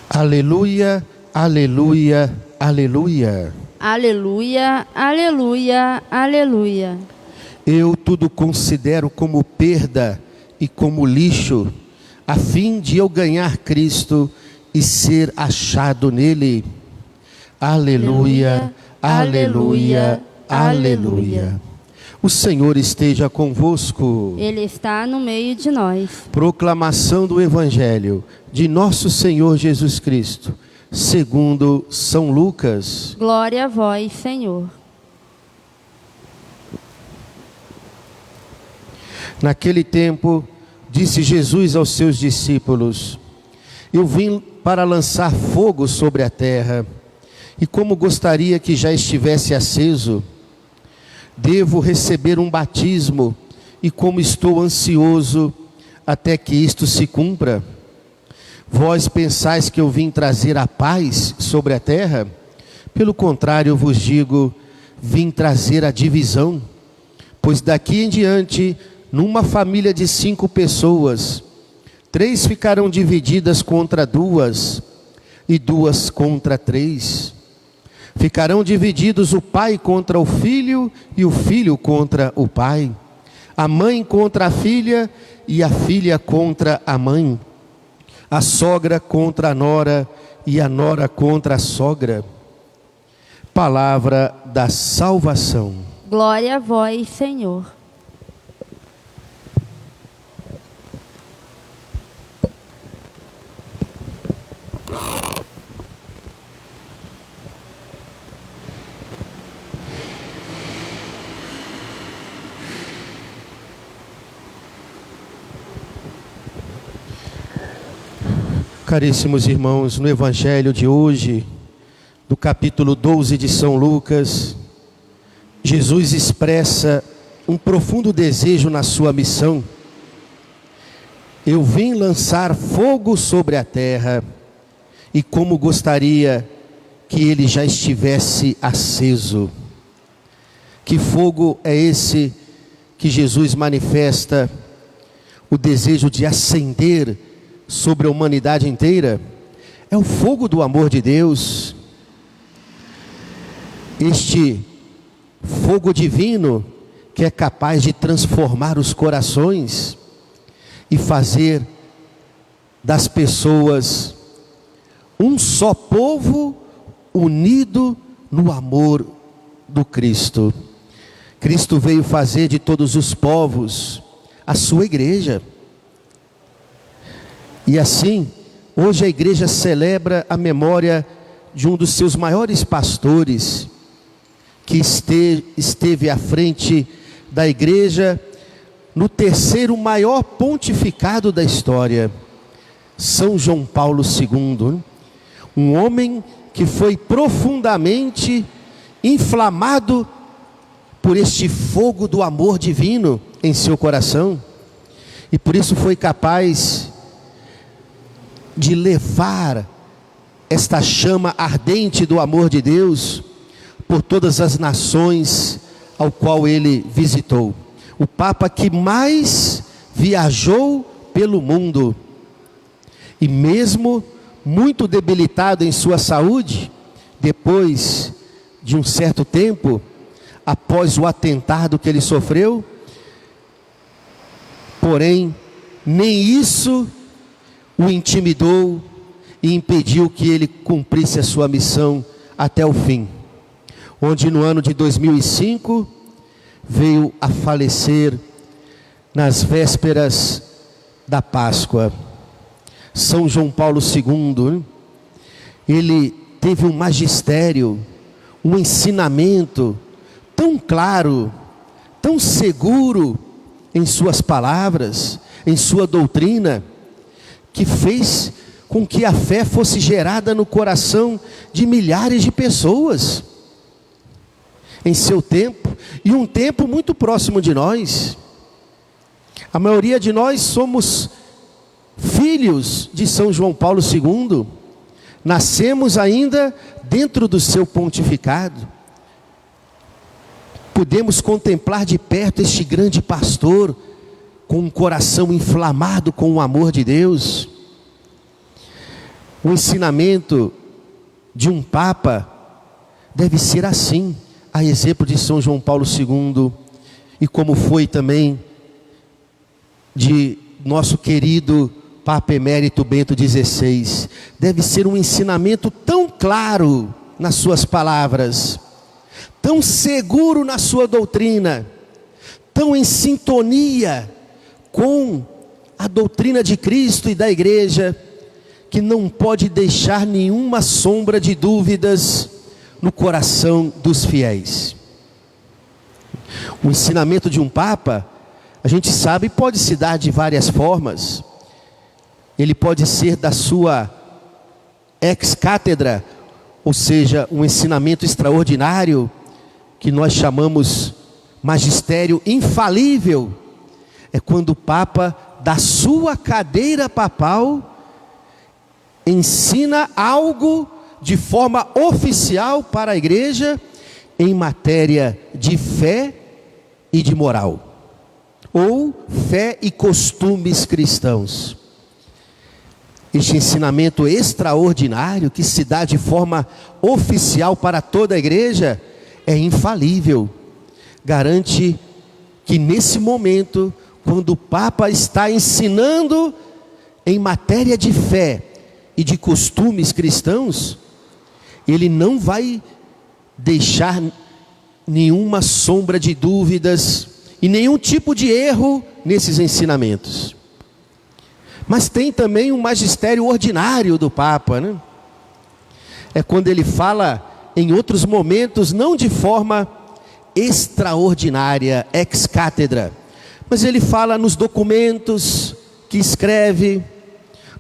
Aleluia, aleluia, aleluia. Aleluia, aleluia, aleluia. Eu tudo considero como perda e como lixo, a fim de eu ganhar Cristo e ser achado nele. Aleluia, aleluia, aleluia. O Senhor esteja convosco. Ele está no meio de nós. Proclamação do Evangelho de nosso Senhor Jesus Cristo, segundo São Lucas. Glória a vós, Senhor. Naquele tempo, disse Jesus aos seus discípulos: Eu vim para lançar fogo sobre a terra, e como gostaria que já estivesse aceso. Devo receber um batismo, e como estou ansioso até que isto se cumpra. Vós pensais que eu vim trazer a paz sobre a terra? Pelo contrário, eu vos digo, vim trazer a divisão. Pois daqui em diante, numa família de 5 pessoas, 3 ficarão divididas contra 2, e 2 contra 3. Ficarão divididos o pai contra o filho, e o filho contra o pai. A mãe contra a filha, e a filha contra a mãe. A sogra contra a nora, e a nora contra a sogra. Palavra da salvação. Glória a vós, Senhor. Caríssimos irmãos, no Evangelho de hoje, do capítulo 12 de São Lucas, Jesus expressa um profundo desejo na sua missão. Eu vim lançar fogo sobre a terra, e como gostaria que ele já estivesse aceso. Que fogo é esse que Jesus manifesta o desejo de acender sobre a humanidade inteira? É o fogo do amor de Deus. Este fogo divino que é capaz de transformar os corações e fazer das pessoas um só povo unido no amor do Cristo. Cristo veio fazer de todos os povos a sua igreja. E assim, hoje a igreja celebra a memória de um dos seus maiores pastores, que esteve à frente da igreja no 3º maior pontificado da história, São João Paulo II. Um homem que foi profundamente inflamado por este fogo do amor divino em seu coração, e por isso foi capaz de levar esta chama ardente do amor de Deus por todas as nações ao qual ele visitou. O Papa que mais viajou pelo mundo, e mesmo muito debilitado em sua saúde, depois de um certo tempo, após o atentado que ele sofreu, porém, nem isso o intimidou e impediu que ele cumprisse a sua missão até o fim, onde no ano de 2005 veio a falecer nas vésperas da Páscoa. São João Paulo II, ele teve um magistério, um ensinamento tão claro, tão seguro em suas palavras, em sua doutrina, que fez com que a fé fosse gerada no coração de milhares de pessoas em seu tempo, e um tempo muito próximo de nós. A maioria de nós somos filhos de São João Paulo II, nascemos ainda dentro do seu pontificado. Podemos contemplar de perto este grande pastor, com um coração inflamado com o amor de Deus. O ensinamento de um Papa deve ser assim, a exemplo de São João Paulo II, e como foi também de nosso querido Papa Emérito Bento XVI. Deve ser um ensinamento tão claro nas suas palavras, tão seguro na sua doutrina, tão em sintonia com a doutrina de Cristo e da Igreja, que não pode deixar nenhuma sombra de dúvidas no coração dos fiéis. O ensinamento de um Papa, a gente sabe, pode se dar de várias formas. Ele pode ser da sua ex-cátedra, ou seja, um ensinamento extraordinário, que nós chamamos magistério infalível. É quando o Papa, da sua cadeira papal, ensina algo de forma oficial para a igreja em matéria de fé e de moral, ou fé e costumes cristãos. Este ensinamento extraordinário, que se dá de forma oficial para toda a igreja, é infalível. Garante que nesse momento, quando o Papa está ensinando em matéria de fé e de costumes cristãos, ele não vai deixar nenhuma sombra de dúvidas e nenhum tipo de erro nesses ensinamentos. Mas tem também um magistério ordinário do Papa, né? É quando ele fala em outros momentos, não de forma extraordinária, ex-cátedra, mas ele fala nos documentos que escreve,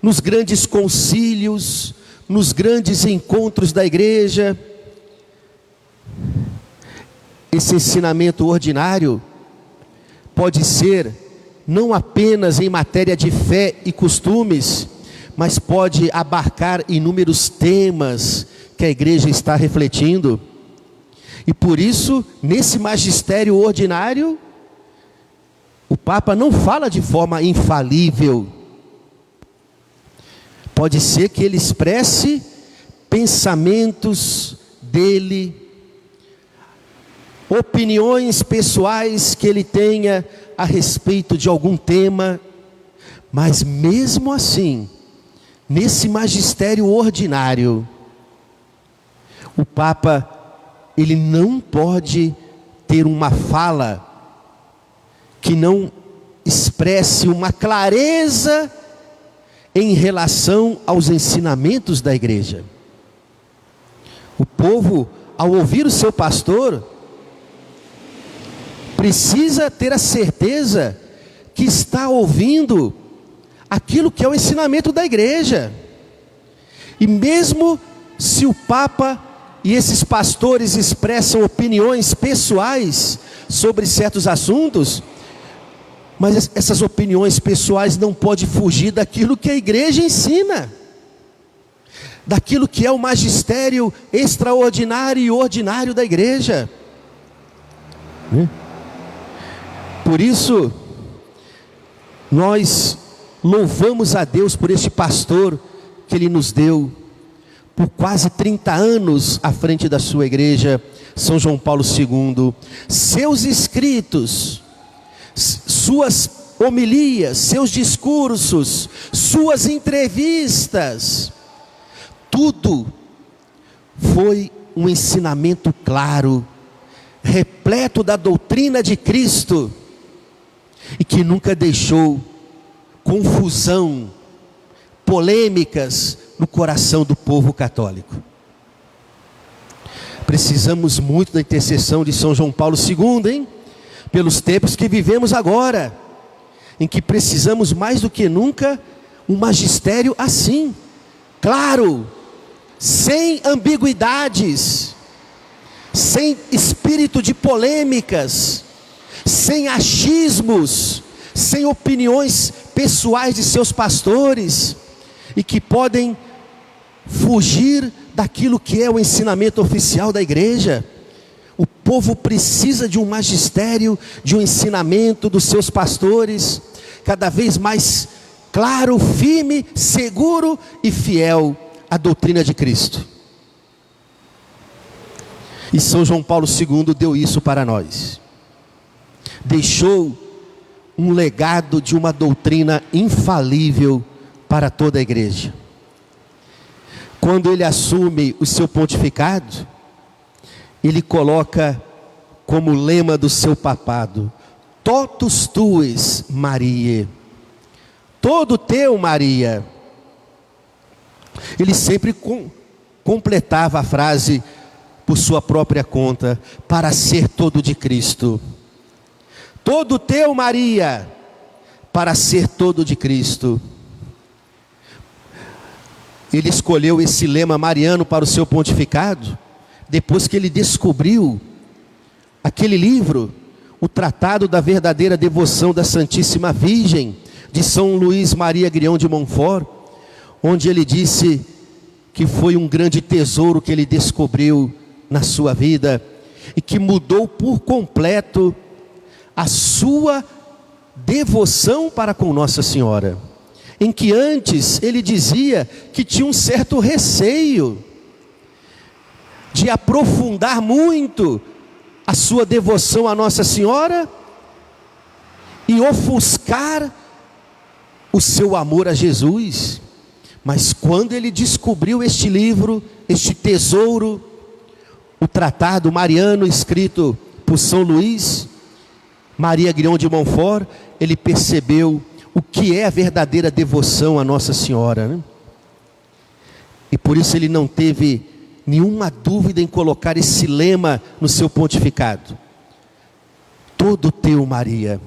nos grandes concílios, nos grandes encontros da igreja. Esse ensinamento ordinário pode ser não apenas em matéria de fé e costumes, mas pode abarcar inúmeros temas que a igreja está refletindo. E por isso, nesse magistério ordinário, o Papa não fala de forma infalível. Pode ser que ele expresse pensamentos dele, opiniões pessoais que ele tenha a respeito de algum tema, mas mesmo assim, nesse magistério ordinário, o Papa, ele não pode ter uma fala que não expresse uma clareza em relação aos ensinamentos da igreja. O povo, ao ouvir o seu pastor, precisa ter a certeza que está ouvindo aquilo que é o ensinamento da igreja. E mesmo se o Papa e esses pastores expressam opiniões pessoais sobre certos assuntos, mas essas opiniões pessoais não podem fugir daquilo que a igreja ensina, daquilo que é o magistério extraordinário e ordinário da igreja. Por isso, nós louvamos a Deus por este pastor que Ele nos deu, por quase 30 anos à frente da sua igreja, São João Paulo II. Seus escritos, suas homilias, seus discursos, suas entrevistas, tudo foi um ensinamento claro, repleto da doutrina de Cristo, e que nunca deixou confusão, polêmicas no coração do povo católico. Precisamos muito da intercessão de São João Paulo II, hein? Pelos tempos que vivemos agora, em que precisamos mais do que nunca um magistério assim, claro, sem ambiguidades, sem espírito de polêmicas, sem achismos, sem opiniões pessoais de seus pastores, e que podem fugir daquilo que é o ensinamento oficial da igreja. O povo precisa de um magistério, de um ensinamento dos seus pastores, cada vez mais claro, firme, seguro e fiel a doutrina de Cristo. E São João Paulo II deu isso para nós. Deixou um legado de uma doutrina infalível para toda a igreja. Quando ele assume o seu pontificado, ele coloca como lema do seu papado: totus tuis, Mariae. Todo teu, Maria. Ele sempre completava a frase por sua própria conta: para ser todo de Cristo. Todo teu, Maria, para ser todo de Cristo. Ele escolheu esse lema mariano para o seu pontificado depois que ele descobriu aquele livro, o Tratado da Verdadeira Devoção da Santíssima Virgem, de São Luís Maria Grião de Montfort, onde ele disse que foi um grande tesouro que ele descobriu na sua vida e que mudou por completo a sua devoção para com Nossa Senhora, em que antes ele dizia que tinha um certo receio de aprofundar muito a sua devoção a Nossa Senhora e ofuscar o seu amor a Jesus. Mas quando ele descobriu este livro, este tesouro, o Tratado Mariano escrito por São Luís Maria Grião de Montfort, ele percebeu o que é a verdadeira devoção a Nossa Senhora, né? E por isso ele não teve nenhuma dúvida em colocar esse lema no seu pontificado: todo teu, Maria.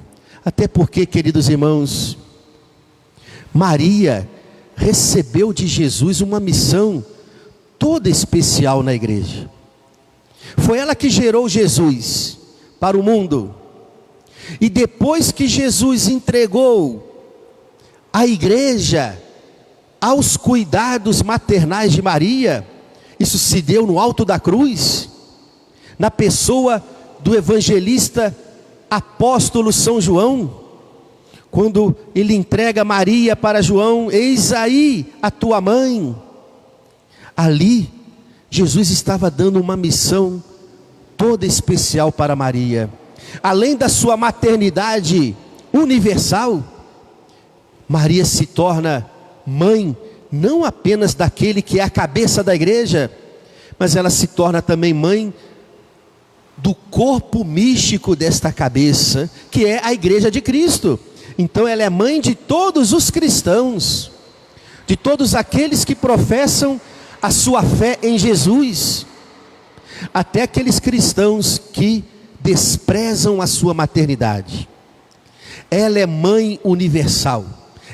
Até porque, queridos irmãos, Maria recebeu de Jesus uma missão toda especial na igreja. Foi ela que gerou Jesus para o mundo. E depois que Jesus entregou a igreja aos cuidados maternais de Maria, isso se deu no alto da cruz, na pessoa do evangelista apóstolo São João, quando ele entrega Maria para João: eis aí a tua mãe. Ali, Jesus estava dando uma missão toda especial para Maria. Além da sua maternidade universal, Maria se torna mãe não apenas daquele que é a cabeça da igreja, mas ela se torna também mãe do corpo místico desta cabeça, que é a igreja de Cristo. Então ela é mãe de todos os cristãos, de todos aqueles que professam a sua fé em Jesus, até aqueles cristãos que desprezam a sua maternidade. Ela é mãe universal,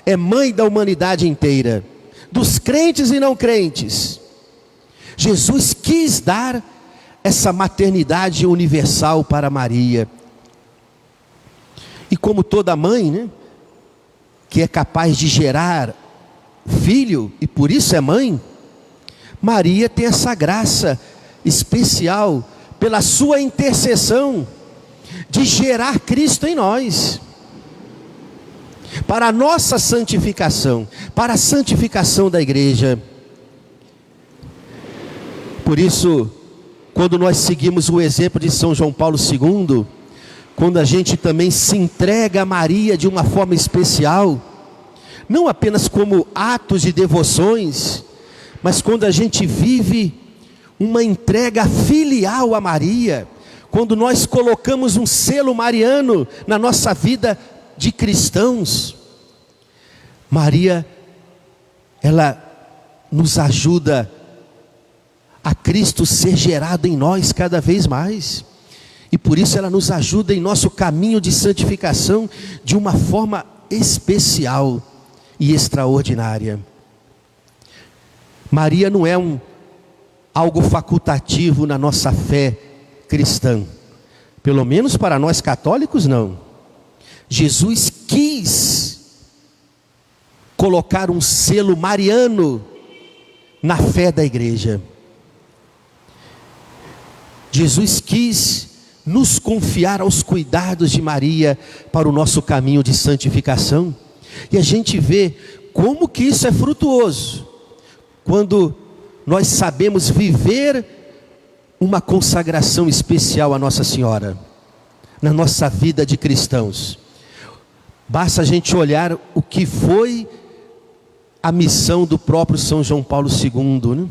é mãe da humanidade inteira, dos crentes e não crentes. Jesus quis dar essa maternidade universal para Maria. E como toda mãe, né, que é capaz de gerar filho, e por isso é mãe, Maria tem essa graça especial, pela sua intercessão, de gerar Cristo em nós, para a nossa santificação, para a santificação da igreja. Por isso, quando nós seguimos o exemplo de São João Paulo II, quando a gente também se entrega a Maria de uma forma especial, não apenas como atos de devoções, mas quando a gente vive uma entrega filial a Maria, quando nós colocamos um selo mariano na nossa vida de cristãos, Maria, ela nos ajuda a Cristo ser gerado em nós cada vez mais, e por isso ela nos ajuda em nosso caminho de santificação de uma forma especial e extraordinária. Maria não é algo facultativo na nossa fé cristã, pelo menos para nós católicos não. Jesus quis colocar um selo mariano na fé da igreja. Jesus quis nos confiar aos cuidados de Maria para o nosso caminho de santificação. E a gente vê como que isso é frutuoso, quando nós sabemos viver uma consagração especial a Nossa Senhora, na nossa vida de cristãos. Basta a gente olhar o que foi a missão do próprio São João Paulo II, né?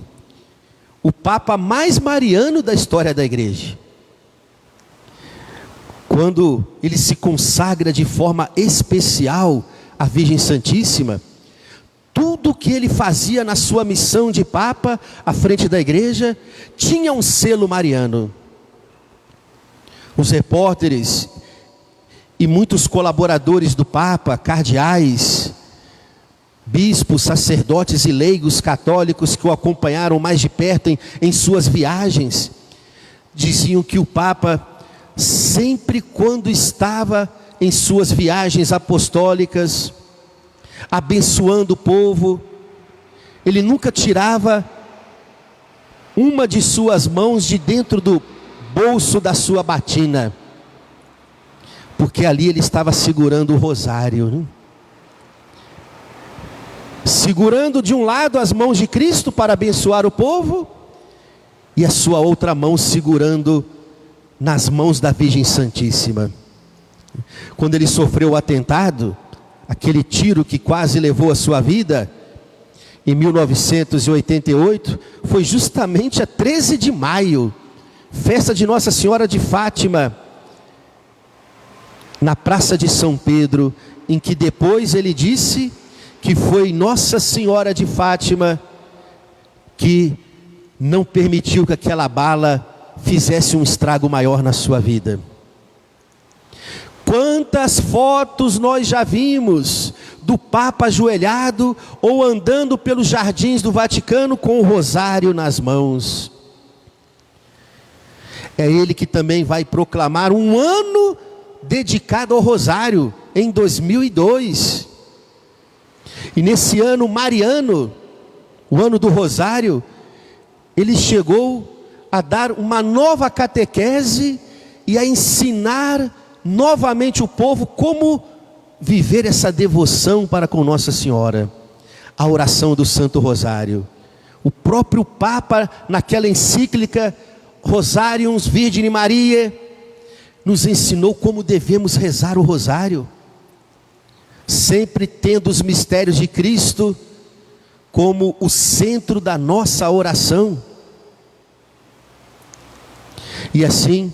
O Papa mais mariano da história da Igreja. Quando ele se consagra de forma especial à Virgem Santíssima, tudo o que ele fazia na sua missão de Papa, à frente da Igreja, tinha um selo mariano. Os repórteres e muitos colaboradores do Papa, cardeais, bispos, sacerdotes e leigos católicos que o acompanharam mais de perto em suas viagens, diziam que o Papa, sempre quando estava em suas viagens apostólicas, abençoando o povo, ele nunca tirava uma de suas mãos de dentro do bolso da sua batina, porque ali ele estava segurando o rosário, né? Segurando de um lado as mãos de Cristo para abençoar o povo, e a sua outra mão segurando nas mãos da Virgem Santíssima. Quando ele sofreu o atentado, aquele tiro que quase levou a sua vida, em 1988, foi justamente a 13 de maio, festa de Nossa Senhora de Fátima, na Praça de São Pedro, em que depois ele disse que foi Nossa Senhora de Fátima que não permitiu que aquela bala fizesse um estrago maior na sua vida. Quantas fotos nós já vimos do Papa ajoelhado ou andando pelos jardins do Vaticano com o rosário nas mãos. É ele que também vai proclamar um ano dedicado ao rosário em 2002. E nesse ano mariano, o ano do rosário, ele chegou a dar uma nova catequese e a ensinar novamente o povo como viver essa devoção para com Nossa Senhora, a oração do Santo Rosário. O próprio Papa, naquela encíclica Rosarium Virgine Mariae, nos ensinou como devemos rezar o rosário, sempre tendo os mistérios de Cristo como o centro da nossa oração. E assim,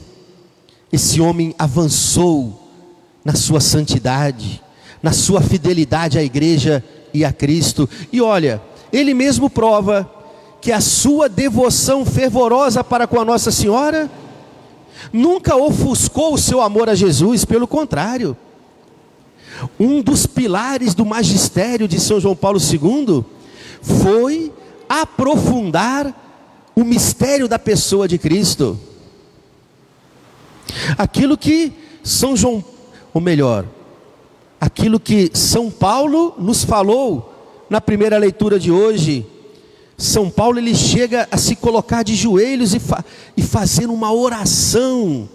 esse homem avançou na sua santidade, na sua fidelidade à Igreja e a Cristo. E olha, ele mesmo prova que a sua devoção fervorosa para com a Nossa Senhora nunca ofuscou o seu amor a Jesus, pelo contrário. Um dos pilares do magistério de São João Paulo II foi aprofundar o mistério da pessoa de Cristo. Aquilo que aquilo que São Paulo nos falou na primeira leitura de hoje. São Paulo, ele chega a se colocar de joelhos e fazer uma oração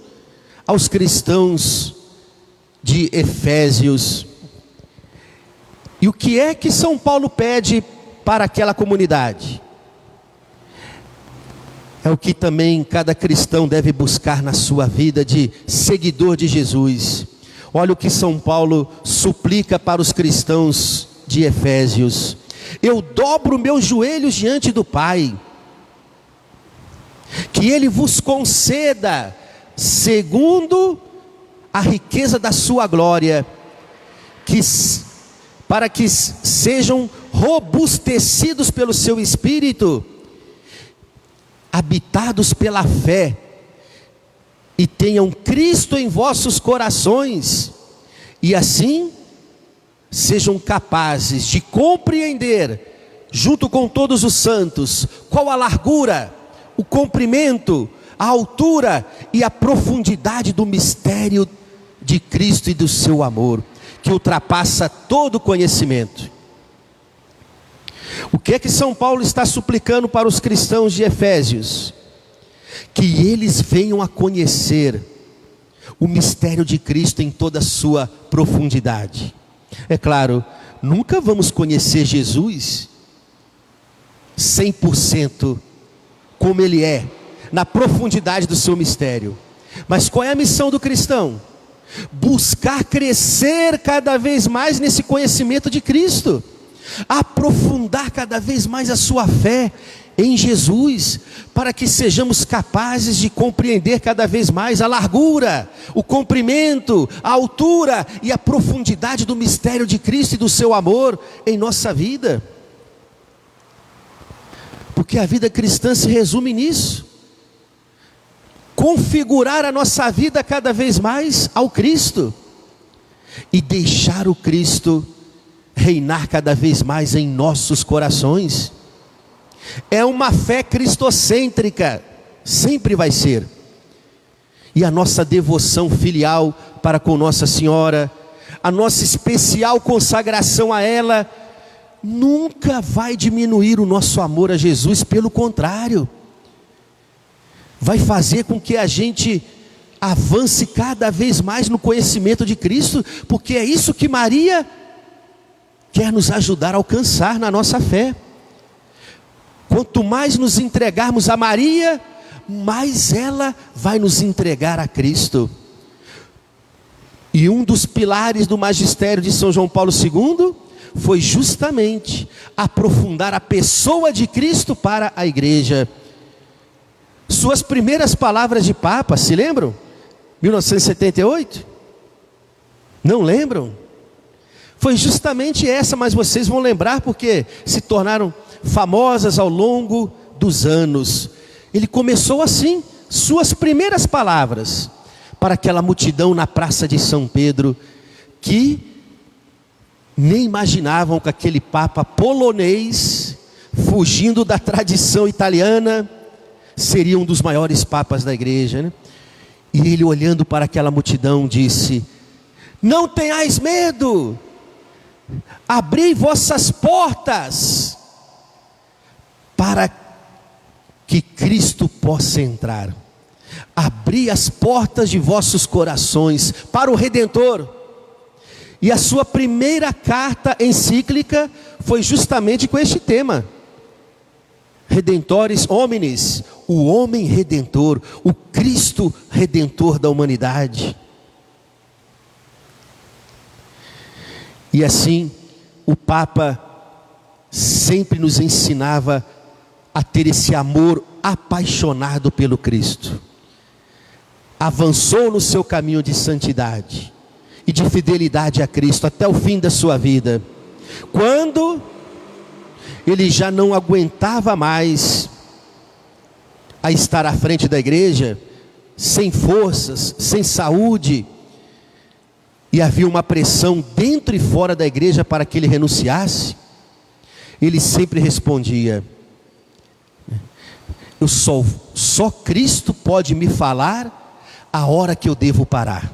aos cristãos de Efésios. E o que é que São Paulo pede para aquela comunidade? É o que também cada cristão deve buscar na sua vida de seguidor de Jesus. Olha o que São Paulo suplica para os cristãos de Efésios: eu dobro meus joelhos diante do Pai, que Ele vos conceda, segundo a riqueza da sua glória, para que sejam robustecidos pelo seu Espírito, habitados pela fé, e tenham Cristo em vossos corações, e assim sejam capazes de compreender, junto com todos os santos, qual a largura, o comprimento, a altura e a profundidade do mistério de Cristo e do seu amor, que ultrapassa todo conhecimento. O que é que São Paulo está suplicando para os cristãos de Efésios? Que eles venham a conhecer o mistério de Cristo em toda a sua profundidade. É claro, nunca vamos conhecer Jesus 100% como Ele é, na profundidade do seu mistério. Mas qual é a missão do cristão? Buscar crescer cada vez mais nesse conhecimento de Cristo, aprofundar cada vez mais a sua fé em Jesus, para que sejamos capazes de compreender cada vez mais a largura, o comprimento, a altura e a profundidade do mistério de Cristo e do seu amor em nossa vida. Porque a vida cristã se resume nisso: configurar a nossa vida cada vez mais ao Cristo e deixar o Cristo reinar cada vez mais em nossos corações. É uma fé cristocêntrica, sempre vai ser. E a nossa devoção filial para com Nossa Senhora, a nossa especial consagração a ela, nunca vai diminuir o nosso amor a Jesus, pelo contrário, vai fazer com que a gente avance cada vez mais no conhecimento de Cristo, porque é isso que Maria quer nos ajudar a alcançar na nossa fé. Quanto mais nos entregarmos a Maria, mais ela vai nos entregar a Cristo. E um dos pilares do magistério de São João Paulo II foi justamente aprofundar a pessoa de Cristo para a igreja. Suas primeiras palavras de Papa, se lembram? 1978? Não lembram? Foi justamente essa, mas vocês vão lembrar porque se tornaram famosas ao longo dos anos. Ele começou assim, suas primeiras palavras para aquela multidão na praça de São Pedro, que nem imaginavam que aquele Papa polonês, fugindo da tradição italiana, seria um dos maiores papas da igreja, né? E ele, olhando para aquela multidão, disse: não tenhais medo, abri vossas portas para que Cristo possa entrar. Abri as portas de vossos corações para o Redentor. E a sua primeira carta encíclica foi justamente com este tema: Redentores Hominis, o homem redentor, o Cristo redentor da humanidade. E assim, o Papa sempre nos ensinava a ter esse amor apaixonado pelo Cristo. Avançou no seu caminho de santidade e de fidelidade a Cristo até o fim da sua vida, quando ele já não aguentava mais a estar à frente da igreja, sem forças, sem saúde, e havia uma pressão dentro e fora da igreja para que ele renunciasse. Ele sempre respondia: só Cristo pode me falar a hora que eu devo parar.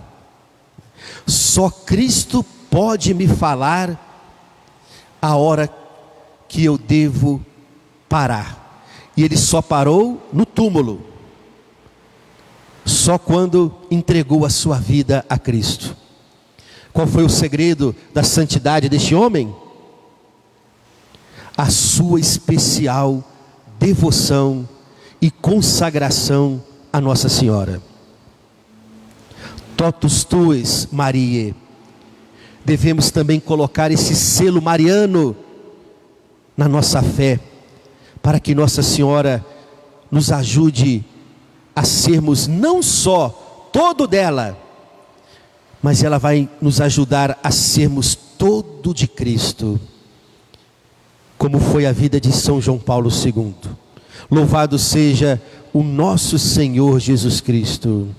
Só Cristo pode me falar a hora que eu devo parar. E ele só parou no túmulo, só quando entregou a sua vida a Cristo. Qual foi o segredo da santidade deste homem? A sua especial devoção e consagração a Nossa Senhora. Totus tuis, Mariae. Devemos também colocar esse selo mariano na nossa fé, para que Nossa Senhora nos ajude a sermos não só todo dela, mas ela vai nos ajudar a sermos todo de Cristo, como foi a vida de São João Paulo II. Louvado seja o nosso Senhor Jesus Cristo.